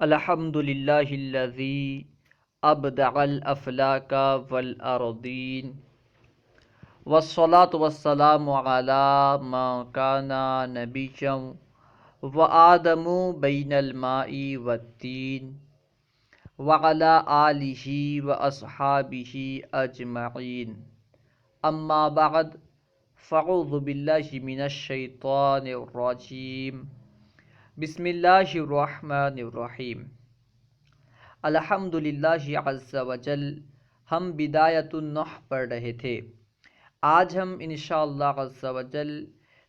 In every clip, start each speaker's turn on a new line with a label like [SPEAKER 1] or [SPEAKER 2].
[SPEAKER 1] الحمد للہ الذی ابدع الافلاک والارضین والصلاة والسلام علی من کان نبیا وآدم بین الماء والتین وعلی آلہ واصحابہ اجمعین اما بعد فاعوذ باللہ من الشیطان الرجیم بسم اللہ الرحمن الرحیم الحمد للہ عز وجل۔ ہم بدایت النح پڑھ رہے تھے۔ آج ہم انشاءاللہ عز وجل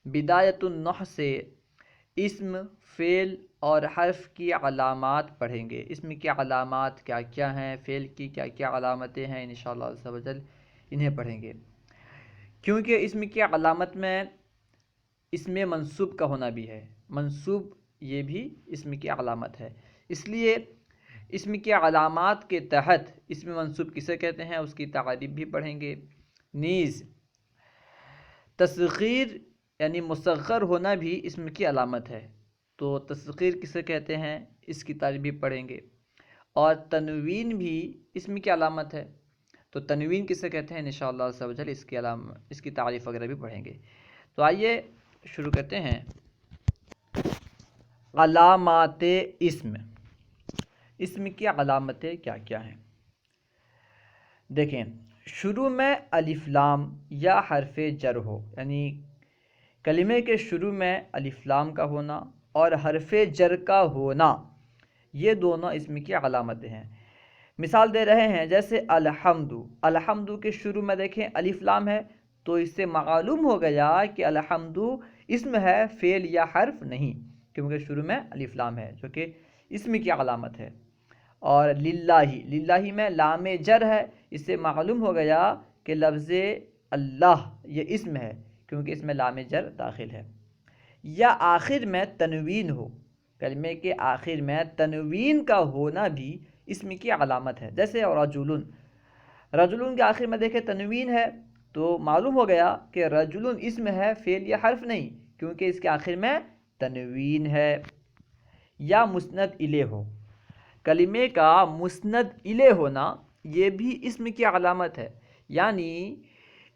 [SPEAKER 1] بدایت النح سے اسم، فعل اور حرف کی علامات پڑھیں گے۔ اسم کی علامات کیا کیا ہیں، فعل کی کیا کیا علامتیں ہیں، انشاءاللہ عز وجل انہیں پڑھیں گے۔ کیونکہ اسم کی علامت میں اسم منصوب کا ہونا بھی ہے، منصوب یہ بھی اسم کی علامت ہے، اس لیے اسم کی علامات کے تحت اسم منصوب کسے کہتے ہیں اس کی تعریف بھی پڑھیں گے۔ نیز تصغیر یعنی مصغر ہونا بھی اسم کی علامت ہے، تو تصغیر کسے کہتے ہیں اس کی تعریف بھی پڑھیں گے۔ اور تنوین بھی اسم کی علامت ہے، تو تنوین کسے کہتے ہیں انشاءاللہ عز و جل اس کی تعریف وغیرہ بھی پڑھیں گے۔ تو آئیے شروع کرتے ہیں۔ علامات اسم، اسم کی علامتیں کیا کیا ہیں؟ دیکھیں، شروع میں الف لام یا حرف جر ہو، یعنی کلمے کے شروع میں الف لام کا ہونا اور حرف جر کا ہونا، یہ دونوں اسم کی علامتیں ہیں۔ مثال دے رہے ہیں جیسے الحمد، الحمد کے شروع میں دیکھیں الف لام ہے، تو اس سے معلوم ہو گیا کہ الحمد اسم ہے، فعل یا حرف نہیں، کیونکہ شروع میں الف لام ہے جو کہ اسم کی علامت ہے۔ اور للہ، للہ میں لام جر ہے، اس سے معلوم ہو گیا کہ لفظ اللہ یہ اسم ہے، کیونکہ اس میں لام جر داخل ہے۔ یا آخر میں تنوین ہو، کلمے کے آخر میں تنوین کا ہونا بھی اسم کی علامت ہے، جیسے رجل، رجل کے آخر میں دیکھیں تنوین ہے، تو معلوم ہو گیا کہ رجل اسم ہے، فعل یا حرف نہیں، کیونکہ اس کے آخر میں تنوین ہے۔ یا مسند الیہ ہو، کلمے کا مسند الیہ ہونا یہ بھی اسم کی علامت ہے، یعنی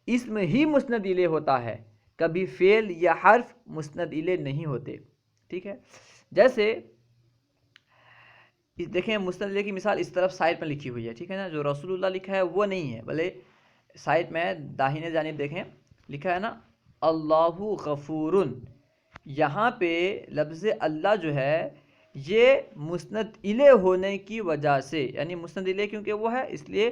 [SPEAKER 1] اسم ہی مسند الیہ ہوتا ہے، کبھی فعل یا حرف مسند الیہ نہیں ہوتے، ٹھیک ہے۔ جیسے دیکھیں مسند الیہ کی مثال اس طرف سائڈ میں لکھی ہوئی ہے، ٹھیک ہے نا، جو رسول اللہ لکھا ہے وہ نہیں ہے، بلے سائڈ میں داہنے جانب دیکھیں لکھا ہے نا اللہ غفور، یہاں پہ لفظ اللہ جو ہے یہ مسند الیہ ہونے کی وجہ سے، یعنی مسند الیہ کیونکہ وہ ہے اس لیے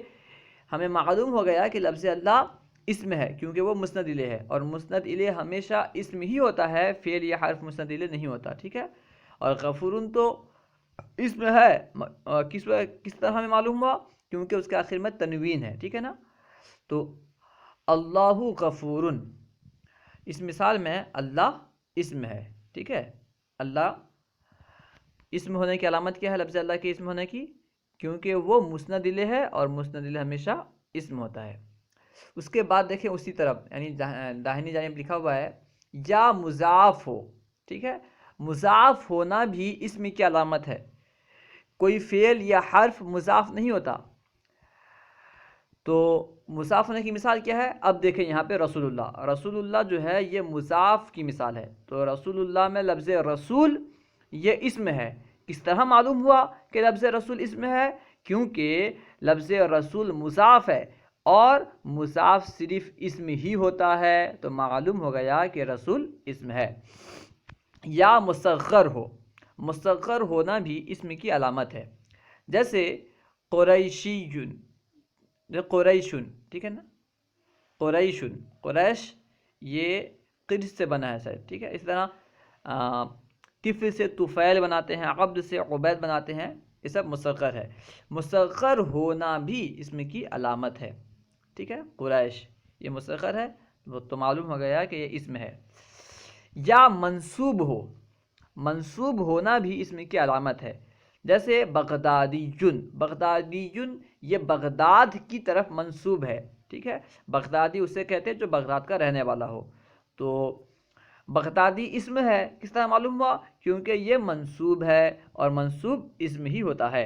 [SPEAKER 1] ہمیں معلوم ہو گیا کہ لفظ اللہ اسم ہے، کیونکہ وہ مسند الیہ ہے، اور مسند الیہ ہمیشہ اسم ہی ہوتا ہے، فعل یا حرف مسند الیہ نہیں ہوتا، ٹھیک ہے۔ اور غفورن تو اسم ہے، کس طرح ہمیں معلوم ہوا؟ کیونکہ اس کے آخر میں تنوین ہے، ٹھیک ہے نا۔ تو اللہ غفورن، اس مثال میں اللہ اسم ہے، ٹھیک ہے۔ اللہ اسم ہونے کی علامت کیا ہے لفظ اللہ کے اسم ہونے کی؟ کیونکہ وہ مسند الیہ ہے، اور مسند الیہ ہمیشہ اسم ہوتا ہے۔ اس کے بعد دیکھیں اسی طرف یعنی داہنی جانب لکھا ہوا ہے یا مضاف ہو، ٹھیک ہے۔ مضاف ہونا بھی اسم کی علامت ہے، کوئی فعل یا حرف مضاف نہیں ہوتا، تو مضاف ہونے کی مثال کیا ہے؟ اب دیکھیں یہاں پہ رسول اللہ، رسول اللہ جو ہے یہ مضاف کی مثال ہے، تو رسول اللہ میں لفظ رسول یہ اسم ہے۔ کس طرح معلوم ہوا کہ لفظ رسول اسم ہے؟ کیونکہ لفظ رسول مضاف ہے، اور مضاف صرف اسم ہی ہوتا ہے، تو معلوم ہو گیا کہ رسول اسم ہے۔ یا مصغر ہو، مصغر ہونا بھی اسم کی علامت ہے، جیسے قریشیون، قریشن، ٹھیک ہے نا، قریشن، قریش یہ قرش سے بنا ہے شاید، ٹھیک ہے۔ اس طرح طفل سے طفیل بناتے ہیں، عبد سے عبید بناتے ہیں، یہ سب مصغر ہے۔ مصغر ہونا بھی اسم کی علامت ہے، ٹھیک ہے۔ قریش یہ مصغر ہے، تو معلوم ہو گیا کہ یہ اسم ہے۔ یا منصوب ہو، منصوب ہونا بھی اسم کی علامت ہے، جیسے بغدادیون، بغدادیون یہ بغداد کی طرف منصوب ہے، ٹھیک ہے۔ بغدادی اسے کہتے ہیں جو بغداد کا رہنے والا ہو، تو بغدادی اسم ہے، کس طرح معلوم ہوا؟ کیونکہ یہ منصوب ہے اور منصوب اسم ہی ہوتا ہے۔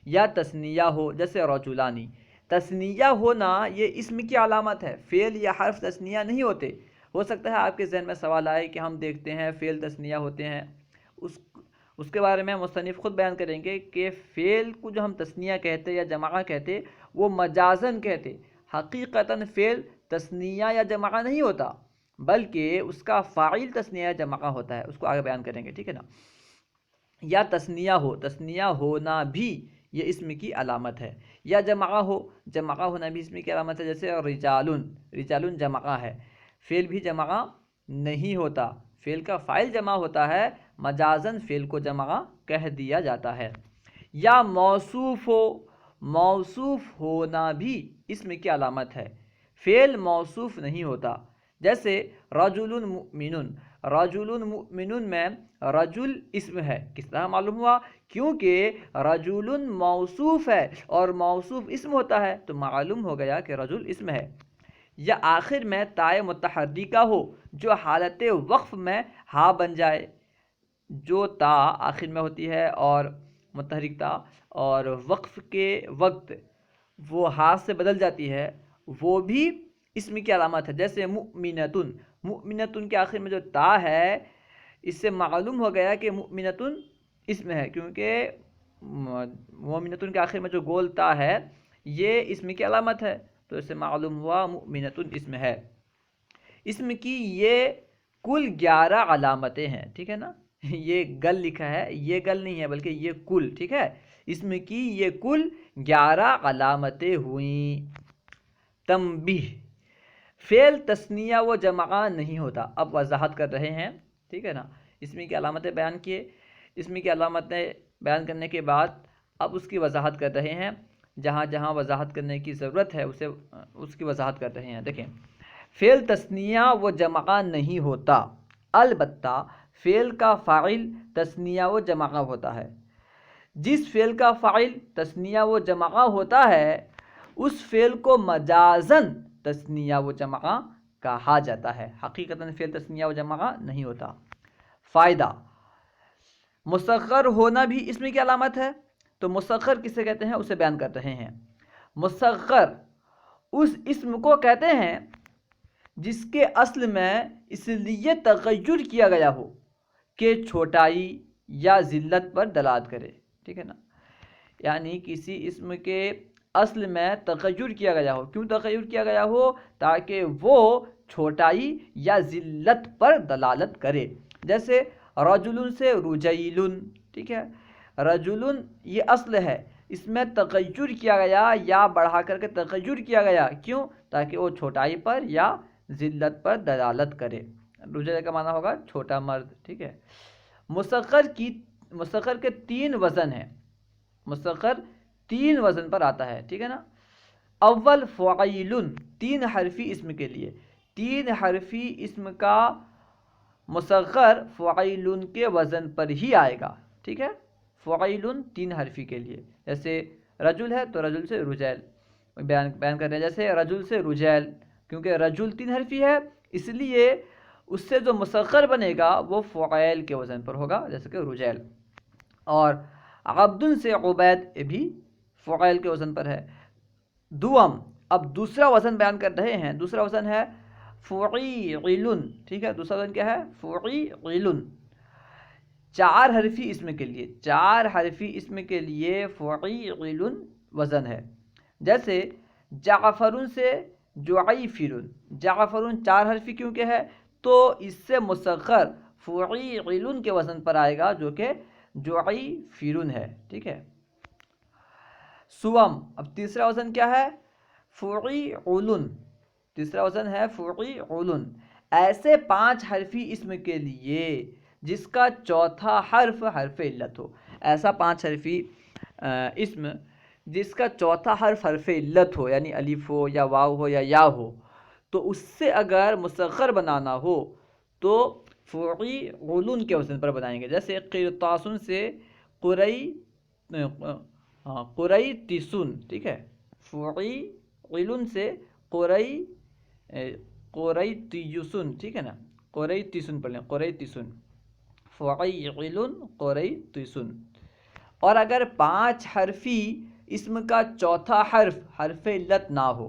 [SPEAKER 1] یا تثنیہ ہو، جیسے رجلانی، تثنیہ ہونا یہ اسم کی علامت ہے، فعل یا حرف تثنیہ نہیں ہوتے۔ ہو سکتا ہے آپ کے ذہن میں سوال آئے کہ ہم دیکھتے ہیں فعل تثنیہ ہوتے ہیں، اس کے بارے میں مصنف خود بیان کریں گے کہ فعل کو جو ہم تثنیہ کہتے یا جماعہ کہتے وہ مجازن کہتے، حقیقتاً فعل تثنیہ یا جماعہ نہیں ہوتا، بلکہ اس کا فاعل تثنیہ یا جماعہ ہوتا ہے، اس کو آگے بیان کریں گے، ٹھیک ہے نا۔ یا تثنیہ ہو، تثنیہ ہونا بھی یہ اسم کی علامت ہے۔ یا جماعہ ہو، جماعہ ہونا بھی اسم کی علامت ہے، جیسے رجالن، رجالن جماعہ ہے، فعل بھی جماعہ نہیں ہوتا، فعل کا فاعل جمع ہوتا ہے، مجازن فعل کو جماعہ کہہ دیا جاتا ہے۔ یا موصوف ہو، موصوف ہونا بھی اسم کی علامت ہے، فعل موصوف نہیں ہوتا، جیسے رجل مؤمن، رجل مؤمن میں رجل اسم ہے، کس طرح معلوم ہوا؟ کیونکہ رجل موصوف ہے اور موصوف اسم ہوتا ہے، تو معلوم ہو گیا کہ رجل اسم ہے۔ یا آخر میں تائے متحرکہ ہو، جو حالت وقف میں ہا بن جائے، جو تا آخر میں ہوتی ہے اور متحرک تا، اور وقف کے وقت وہ ہا سے بدل جاتی ہے، وہ بھی اسم کی علامت ہے، جیسے مؤمنتن، مؤمنتن کے آخر میں جو تا ہے، اس سے معلوم ہو گیا کہ مؤمنتن اسم ہے، کیونکہ مؤمنتن کے آخر میں جو گول تا ہے یہ اسم کی علامت ہے، تو اس سے معلوم ہوا مؤمنتن اسم ہے۔ اسم کی یہ کل 11 علامتیں ہیں، ٹھیک ہے نا، یہ گل لکھا ہے، یہ گل نہیں ہے بلکہ یہ کل، ٹھیک ہے، اسم کی یہ کل 11 علامتیں ہوئیں۔ تنبیہ، فعل تثنیہ و جمع نہیں ہوتا، اب وضاحت کر رہے ہیں، ٹھیک ہے نا، اسم کی علامتیں بیان کیے، اسم کی علامتیں بیان کرنے کے بعد اب اس کی وضاحت کر رہے ہیں، جہاں جہاں وضاحت کرنے کی ضرورت ہے اس کی وضاحت کر رہے ہیں۔ دیکھیں، فعل تثنیہ و جمع نہیں ہوتا، البتہ فعل کا فاعل تثنیہ و جمع ہوتا ہے۔ جس فعل کا فاعل تثنیہ و جمع ہوتا ہے اس فعل کو مجازن تثنیہ و جمع کہا جاتا ہے، حقیقتاً فعل تثنیہ و جمع نہیں ہوتا۔ فائدہ، مصغر ہونا بھی اسم کی علامت ہے، تو مصغر کسے کہتے ہیں اسے بیان کر رہے ہیں۔ مصغر اس اسم کو کہتے ہیں جس کے اصل میں اس لیے تغیر کیا گیا ہو کہ چھوٹائی یا ذلت پر دلالت کرے، ٹھیک ہے نا، یعنی کسی اسم کے اصل میں تغیر کیا گیا ہو، کیوں تغیر کیا گیا ہو؟ تاکہ وہ چھوٹائی یا ذلت پر دلالت کرے، جیسے رجل سے رجیل، ٹھیک ہے، رجل یہ اصل ہے، اس میں تغیر کیا گیا یا بڑھا کر کے تغیر کیا گیا، کیوں؟ تاکہ وہ چھوٹائی پر یا ذلت پر دلالت کرے۔ رجل کا معنی ہوگا چھوٹا مرد، ٹھیک ہے۔ مصغر کے 3 وزن ہیں، مصغر 3 وزن پر آتا ہے، ٹھیک ہے نا۔ اول فعیل، 3 حرفی اسم کے لیے، 3 حرفی اسم کا مصغر فعیل کے وزن پر ہی آئے گا، ٹھیک ہے، فعیل 3 حرفی کے لیے، جیسے رجل ہے تو رجل سے رجیل بیان کر رہے ہیں، جیسے رجل سے رجیل، کیونکہ رجل 3 حرفی ہے اس لیے اس سے جو مصغر بنے گا وہ فعیل کے وزن پر ہوگا، جیسے کہ رجیل۔ اور عبد سے عبید بھی فعیل کے وزن پر ہے۔ دوم، اب دوسرا وزن بیان کر رہے ہیں، دوسرا وزن ہے فعیل، ٹھیک ہے، دوسرا وزن کیا ہے؟ فعیل، 4 حرفی اسم کے لیے، 4 حرفی اسم کے لیے فعیل وزن ہے، جیسے جعفر سے جعیفر، جعفر 4 حرفی کیونکہ ہے تو اس سے مصغر فعیل کے وزن پر آئے گا جو کہ جعیفر ہے، ٹھیک ہے۔ سوم، اب تیسرا وزن کیا ہے؟ فعیل، تیسرا وزن ہے فعیل، ایسے 5 حرفی اسم کے لیے جس کا چوتھا حرف حرف علت ہو، ایسا 5 حرفی اسم جس کا چوتھا حرف حرف علت ہو، یعنی الف ہو یا واو ہو یا یا ہو، تو اس سے اگر مصغر بنانا ہو تو فعیل کے وزن پر بنائیں گے، جیسے قرطاس سے قریطسن، ٹھیک ہے، فعیل سے قریطیسن، ٹھیک ہے نا، قریتسن پڑھ لیں، قریتسن، فعیل قریتسن۔ اور اگر 5 حرفی اسم کا چوتھا حرف حرف علت نہ ہو،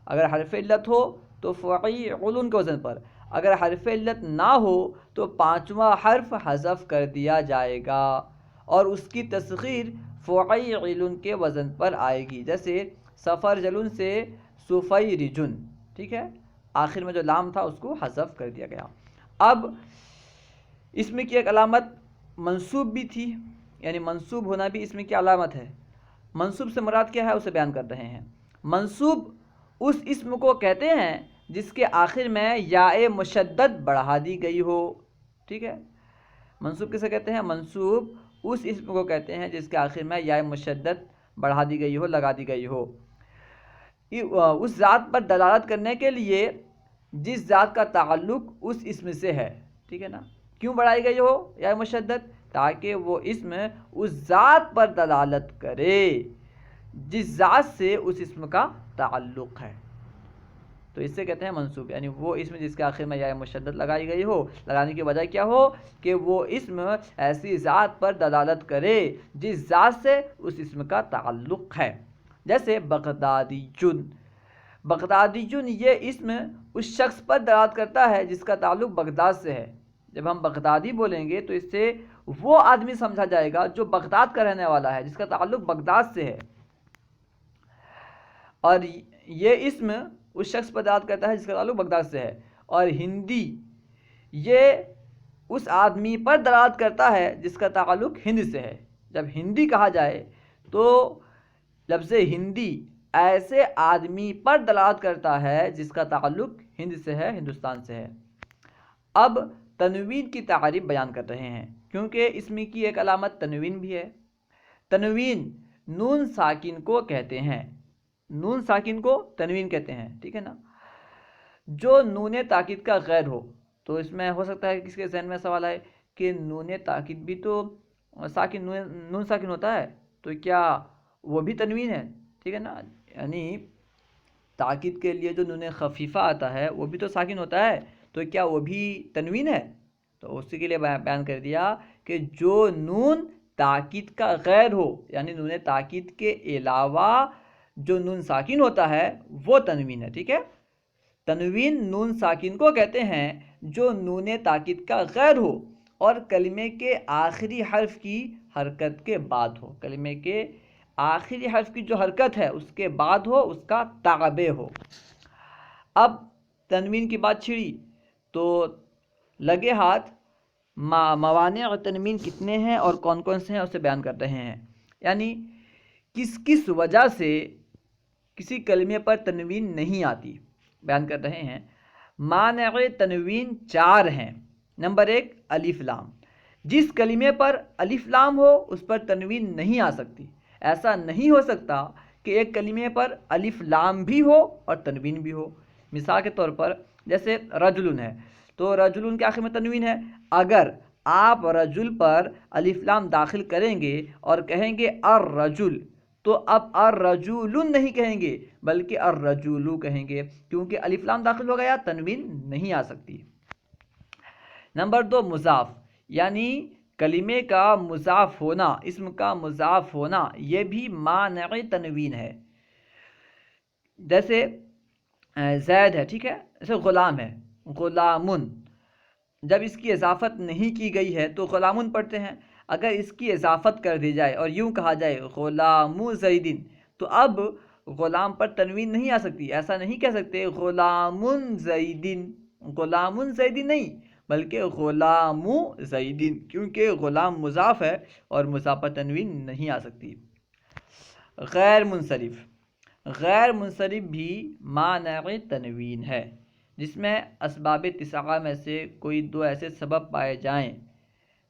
[SPEAKER 1] اگر حرف علت ہو تو فعیل کے وزن پر، اگر حرف علت نہ ہو تو 5واں حرف حذف کر دیا جائے گا اور اس کی تصغیر فعیل کے وزن پر آئے گی، جیسے سفرجل سے سفیرجن، ٹھیک ہے، آخر میں جو لام تھا اس کو حذف کر دیا گیا۔ اب اسم کی ایک علامت منصوب بھی تھی، یعنی منصوب ہونا بھی اسم کی علامت ہے۔ منصوب سے مراد کیا ہے اسے بیان کر رہے ہیں۔ منصوب اس اسم کو کہتے ہیں جس کے آخر میں یاء مشدد بڑھا دی گئی ہو، ٹھیک ہے۔ منصوب کسے کہتے ہیں؟ منصوب اس اسم کو کہتے ہیں جس کے آخر میں یاء مشدد بڑھا دی گئی ہو، لگا دی گئی ہو، اس ذات پر دلالت کرنے کے لیے جس ذات کا تعلق اس اسم سے ہے، ٹھیک ہے نا۔ کیوں بڑھائی گئی ہو یاء مشدد؟ تاکہ وہ اسم اس ذات پر دلالت کرے جس ذات سے اس اسم کا تعلق ہے، تو اس سے کہتے ہیں منصوب، یعنی وہ اسم جس کے آخر میں یاء مشدد لگائی گئی ہو، لگانے کی وجہ کیا ہو کہ وہ اسم ایسی ذات پر دلالت کرے جس ذات سے اس اسم کا تعلق ہے، جیسے بغدادیٌ۔ بغدادیٌ یہ اسم اس شخص پر دلالت کرتا ہے جس کا تعلق بغداد سے ہے۔ جب ہم بغدادی بولیں گے تو اس سے وہ آدمی سمجھا جائے گا جو بغداد کا رہنے والا ہے، جس کا تعلق بغداد سے ہے، اور یہ اسم اس شخص پر دلالت کرتا ہے جس کا تعلق بغداد سے ہے۔ اور ہندی یہ اس آدمی پر دلالت کرتا ہے جس کا تعلق ہند سے ہے۔ جب ہندی کہا جائے تو لفظ ہندی ایسے آدمی پر دلالت کرتا ہے جس کا تعلق ہند سے ہے، ہندوستان سے ہے۔ اب تنوین کی تعریف بیان کر رہے ہیں، کیونکہ اسم کی ایک علامت تنوین بھی ہے۔ تنوین نون ساکن کو کہتے ہیں، نون ساکن کو تنوین کہتے ہیں، ٹھیک ہے نا۔ جو نون تاکید کا غیر ہو، تو اس میں ہو سکتا ہے کسی کے ذہن میں سوال آئے کہ نون تاکید بھی تو ساکن، نون ساکن ہوتا ہے، تو کیا وہ بھی تنوین ہے؟ ٹھیک ہے نا، یعنی تاکید کے لیے جو نون خفیفہ آتا ہے وہ بھی تو ساکن ہوتا ہے، تو کیا وہ بھی تنوین ہے؟ تو اسی کے لیے بیان کر دیا کہ جو نون تاکید کا غیر ہو، یعنی نون تاکید کے علاوہ جو نون ساکن ہوتا ہے وہ تنوین ہے، ٹھیک ہے۔ تنوین نون ساکن کو کہتے ہیں جو نون تاکید کا غیر ہو اور کلمے کے آخری حرف کی حرکت کے بعد ہو، کلمے کے آخری حرف کی جو حرکت ہے اس کے بعد ہو، اس کا تابع ہو۔ اب تنوین کی بات چھڑی تو لگے ہاتھ موانع تنوین کتنے ہیں اور کون کون سے ہیں اسے بیان کر رہے ہیں، یعنی کس کس وجہ سے کسی کلمے پر تنوین نہیں آتی، بیان کر رہے ہیں۔ مانع تنوین 4 ہیں۔ نمبر 1 الف لام، جس کلمے پر الف لام ہو اس پر تنوین نہیں آ سکتی۔ ایسا نہیں ہو سکتا کہ ایک کلمے پر الف لام بھی ہو اور تنوین بھی ہو۔ مثال کے طور پر جیسے رجل ہے، تو رجل کے آخر میں تنوین ہے، اگر آپ رجل پر الف لام داخل کریں گے اور کہیں گے الرجل، تو اب الرجل نہیں کہیں گے بلکہ الرجل کہیں گے، کیونکہ الف لام داخل ہو گیا، تنوین نہیں آ سکتی۔ نمبر 2 مضاف، یعنی کلمے کا مضاف ہونا، اسم کا مضاف ہونا، یہ بھی مانع تنوین ہے۔ جیسے زید ہے، ٹھیک ہے، جیسے غلام ہے، غلامن، جب اس کی اضافت نہیں کی گئی ہے تو غلامن پڑھتے ہیں۔ اگر اس کی اضافت کر دی جائے اور یوں کہا جائے غلام زیدن، تو اب غلام پر تنوین نہیں آ سکتی، ایسا نہیں کہہ سکتے غلام زیدن، غلام زیدن نہیں بلکہ غلام زیدن، کیونکہ غلام مضاف ہے اور مضاف پر تنوین نہیں آ سکتی۔ غیر منصرف، غیر منصرف بھی مانع تنوین ہے، جس میں اسباب 9 میں سے کوئی 2 ایسے سبب پائے جائیں،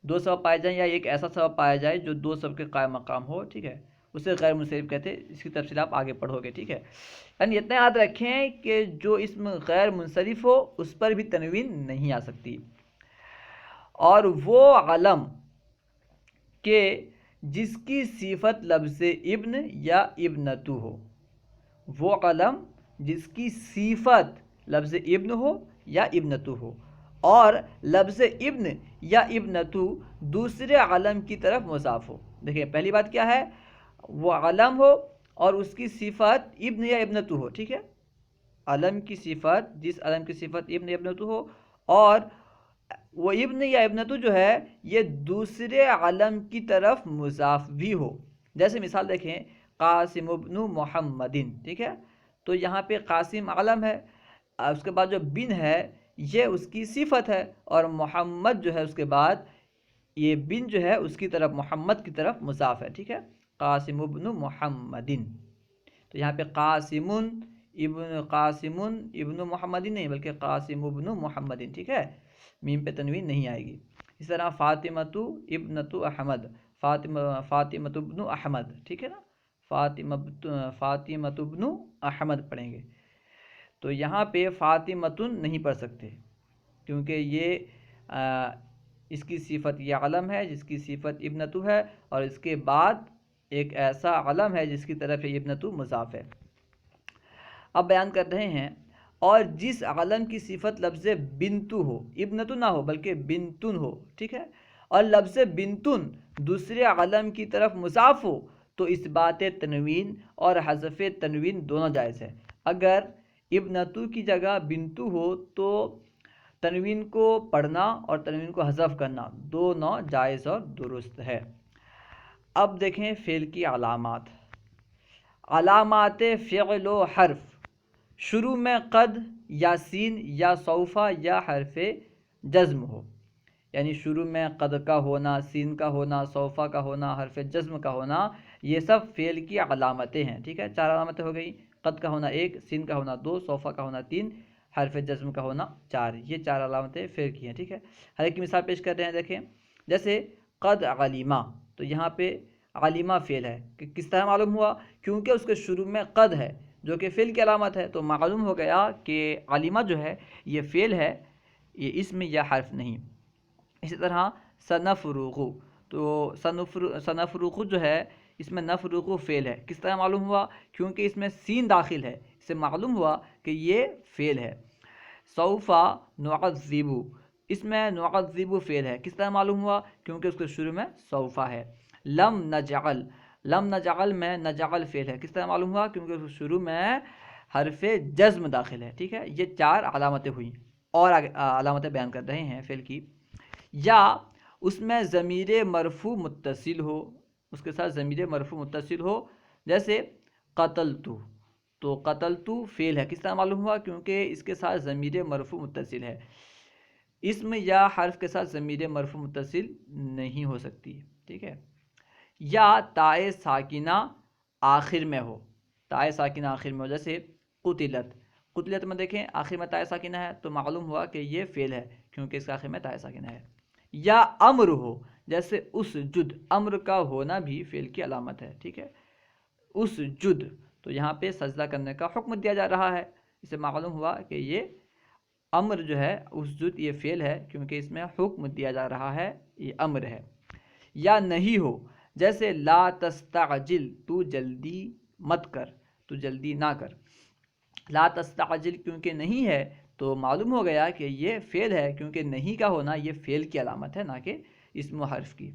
[SPEAKER 1] 2 سبب پائے جائیں یا ایک ایسا سبب پایا جائے جو 2 سبب کے قائم مقام ہو، ٹھیک ہے، اسے غیر منصرف کہتے ہیں۔ اس کی تفصیل آپ آگے پڑھو گے، ٹھیک ہے۔ یعنی اتنا یاد رکھیں کہ جو اسم غیر منصرف ہو اس پر بھی تنوین نہیں آ سکتی۔ اور وہ علم کہ جس کی صفت لفظ ابن یا ابنتو ہو، وہ علم جس کی صفت لفظ ابن ہو یا ابنتو ہو، اور لفظ ابن یا ابنتو دوسرے علم کی طرف مضاف ہو. دیکھیں پہلی بات کیا ہے، وہ علم ہو اور اس کی صفت ابن یا ابنتو ہو. ٹھیک ہے، علم کی صفت، جس علم کی صفت ابن یا ابنتو ہو، اور وہ ابن یا ابنتو جو ہے یہ دوسرے علم کی طرف مضاف بھی ہو. جیسے مثال دیکھیں، قاسم ابن محمدن. ٹھیک ہے، تو یہاں پہ قاسم علم ہے، اس کے بعد جو بن ہے یہ اس کی صفت ہے، اور محمد جو ہے اس کے بعد یہ بن جو ہے اس کی طرف، محمد کی طرف مضاف ہے. ٹھیک ہے، قاسم ابن محمدن. تو یہاں پہ قاسم ابن محمدن نہیں بلکہ قاسم ابن محمدن. ٹھیک ہے، میم پہ تنوین نہیں آئے گی. اس طرح فاطمۃ ابنۃ احمد، فاطمۃ ابن احمد. ٹھیک ہے نا، فاطمۃ ابن احمد پڑھیں گے. تو یہاں پہ فاطمتن نہیں پڑھ سکتے کیونکہ یہ اس کی صفت یہ علم ہے جس کی صفت ابنتو ہے، اور اس کے بعد ایک ایسا علم ہے جس کی طرف یہ ابنتو مضاف ہے. اب بیان کر رہے ہیں، اور جس علم کی صفت لفظ بنتو ہو، ابنتو نہ ہو بلکہ بنتن ہو. ٹھیک ہے، اور لفظ بنتن دوسرے علم کی طرف مضاف ہو تو اس بات تنوین اور حذف تنوین دونوں جائز ہے. اگر ابنتو کی جگہ بنتو ہو تو تنوین کو پڑھنا اور تنوین کو حذف کرنا دونوں جائز اور درست ہے. اب دیکھیں فعل کی علامات. علامات فعل و حرف، شروع میں قد یا سین یا سوفا یا حرف جزم ہو. یعنی شروع میں قد کا ہونا، سین کا ہونا، سوفا کا ہونا، حرف جزم کا ہونا، یہ سب فعل کی علامتیں ہیں. ٹھیک ہے، 4 علامتیں ہو گئی. قد کا ہونا 1، سین کا ہونا 2، سوفا کا ہونا 3، حرف جزم کا ہونا 4. یہ 4 علامتیں فعل کی ہیں. ٹھیک ہے، ہر ایک کی مثال پیش کر رہے ہیں. دیکھیں جیسے قد علیمہ، تو یہاں پہ علیمہ فعل ہے. کہ کس طرح معلوم ہوا؟ کیونکہ اس کے شروع میں قد ہے جو کہ فعل کی علامت ہے، تو معلوم ہو گیا کہ علیمہ جو ہے یہ فعل ہے، یہ اسم یا حرف نہیں. اسی طرح سنفرغ، تو سنفرغ جو ہے اس میں نفرغ فعل ہے. کس طرح معلوم ہوا؟ کیونکہ اس میں سین داخل ہے، اس سے معلوم ہوا کہ یہ فعل ہے. سوفا نعذب، اس میں نعذب فعل ہے. کس طرح معلوم ہوا؟ کیونکہ اس کے شروع میں سوفا ہے. لم نجعل، لم نجعل میں نجعل فعل ہے. کس طرح معلوم ہوا؟ کیونکہ اس کے شروع میں حرف جزم داخل ہے. ٹھیک ہے، یہ 4 علامتیں ہوئیں. اور علامتیں بیان کر رہے ہیں فعل کی. یا اس میں ضمیر مرفوع متصل ہو، اس کے ساتھ ضمیر مرفوع متصل ہو. جیسے قتلتو، تو قتلتو فعل ہے. کس طرح معلوم ہوا؟ کیونکہ اس کے ساتھ ضمیر مرفوع متصل ہے. اسم یا حرف کے ساتھ ضمیر مرفوع متصل نہیں ہو سکتی. ٹھیک ہے، یا تائے ساکنہ آخر میں ہو، تائے ساکنہ آخر میں ہو. جیسے قتلت، قتلت میں دیکھیں آخر میں تائے ساکنہ ہے تو معلوم ہوا کہ یہ فعل ہے کیونکہ اس کا آخر میں تائے ساکنہ ہے. یا امر ہو، جیسے اسجد، امر کا ہونا بھی فعل کی علامت ہے. ٹھیک ہے، اسجد، تو یہاں پہ سجدہ کرنے کا حکم دیا جا رہا ہے، اس سے معلوم ہوا کہ یہ امر جو ہے اسجد یہ فعل ہے کیونکہ اس میں حکم دیا جا رہا ہے، یہ امر ہے. یا نہیں ہو، جیسے لا تستعجل، تو جلدی مت کر، تو جلدی نہ کر. لا تستعجل کیونکہ نہیں ہے تو معلوم ہو گیا کہ یہ فعل ہے کیونکہ نہیں کا ہونا یہ فعل کی علامت ہے، نہ کہ اسم و حرف کی.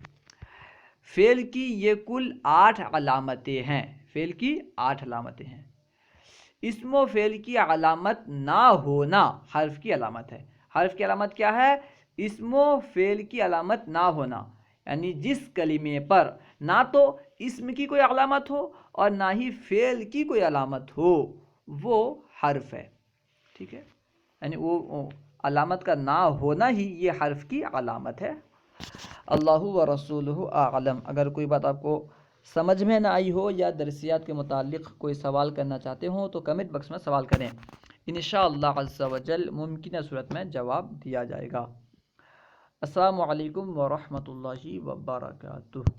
[SPEAKER 1] فعل کی یہ کل 8 علامتیں ہیں. فعل کی 8 علامتیں ہیں. اسم و فعل کی علامت نہ ہونا حرف کی علامت ہے. حرف کی علامت کیا ہے؟ اسم و فعل کی علامت نہ ہونا، یعنی جس کلمے پر نہ تو اسم کی کوئی علامت ہو اور نہ ہی فعل کی کوئی علامت ہو وہ حرف ہے. ٹھیک ہے، یعنی وہ علامت کا نہ ہونا ہی یہ حرف کی علامت ہے. اللہ و رسولہ اعلم. اگر کوئی بات آپ کو سمجھ میں نہ آئی ہو یا درسیات کے متعلق کوئی سوال کرنا چاہتے ہوں تو کمنٹ باکس میں سوال کریں، انشاءاللہ عز و جل ممکنہ صورت میں جواب دیا جائے گا. السلام علیکم ورحمۃ اللہ وبرکاتہ.